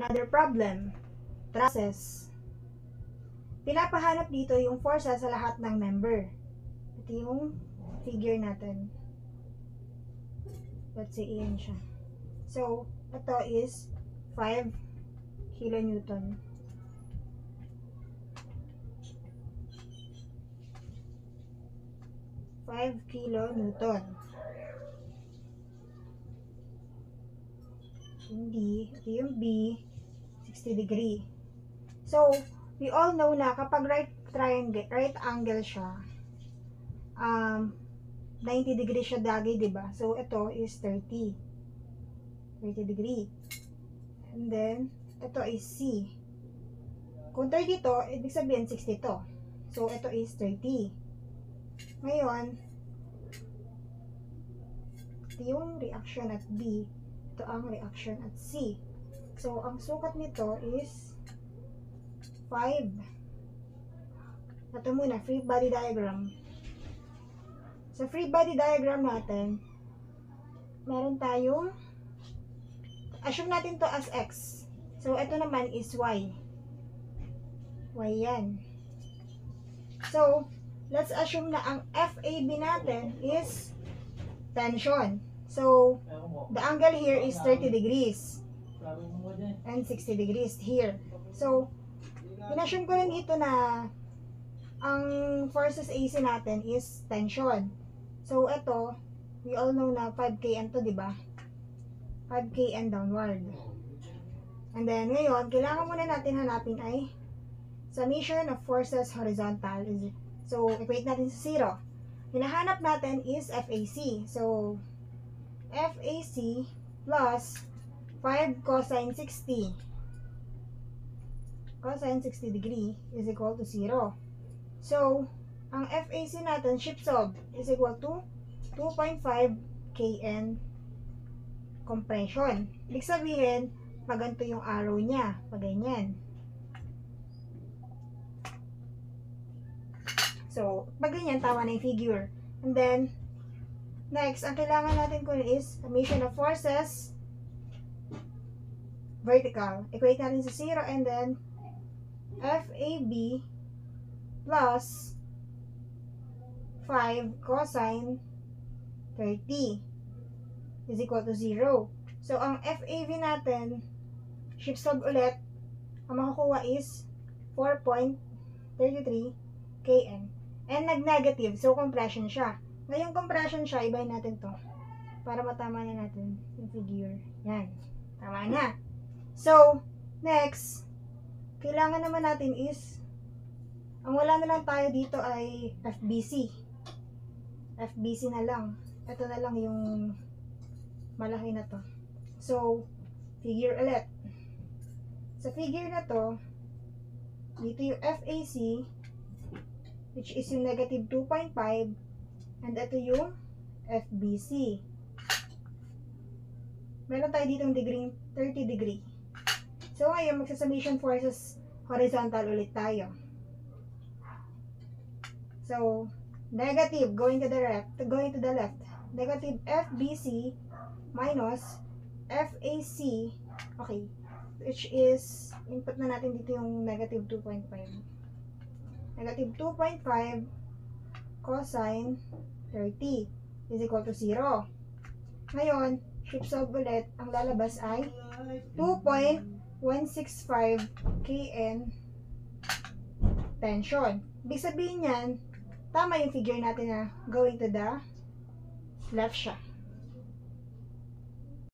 another problem. Trusses. Pinapahanap dito yung forces sa lahat ng member. Ito yung figure natin. Let's say, iyan siya. So, ito is 5 kilonewton. Yung D, ito yung B, 60 degree. So, we all know na kapag right angle siya, 90 degree siya lagi, diba? So, ito is 30 degree. And then, ito is C. Kung 30 to, ibig sabihin 60 to. So, ito is 30. Ngayon, ito yung reaction at B. Ito ang reaction at C. So, ang sukat nito is 5. Ito muna, free body diagram. Sa free body diagram natin, meron tayong, assume natin to as X. So, ito naman is Y. Y yan. So, let's assume na ang FAB natin is tension. So, the angle here is 30 degrees. And 60 degrees here. So, in-assume ko rin dito na ang forces AC natin is tension. So, ito, we all know na 5 kN to, diba? 5 kN downward. And then, ngayon, kailangan muna natin hanapin ay summation of forces horizontal. So, equate natin sa 0. Hinahanap natin is FAC. So, FAC plus 5 cosine 60 degree is equal to 0. So, ang FAC natin, Shipsov, is equal to 2.5 kN compression. Ibig sabihin, pag ganito yung arrow niya, pag ganyan. So, pag ganyan, tama na yung figure. And then, next, ang kailangan natin kunin is summation of forces vertical. Equate natin sa 0 and then FAB plus 5 cosine 30 is equal to 0. So, ang FAV natin, Shipsov ulit, ang makukuha is 4.33 kN. And nag-negative, so compression siya. Ngayong compression siya, ibahin natin to para matama na natin yung figure. Yan. Tama na. So, next, kailangan naman natin is, ang wala na lang tayo dito ay FBC. FBC na lang. Ito na lang yung malaki na to. So, figure ulit. Sa figure na to, dito yung FAC, which is yung negative 2.5, and ito yung FBC. Meron tayo dito yung degree, 30 degree. So, ngayon, magsa-summation forces horizontal ulit tayo. So, negative going to the left. Negative FBC minus FAC, okay, which is, input na natin dito yung negative 2.5. Negative 2.5 cosine 30 is equal to 0. Ngayon, Shipsov ulit, ang lalabas ay 2.165 kN tension. Ibig sabihin yan, tama yung figure natin na going to the left siya.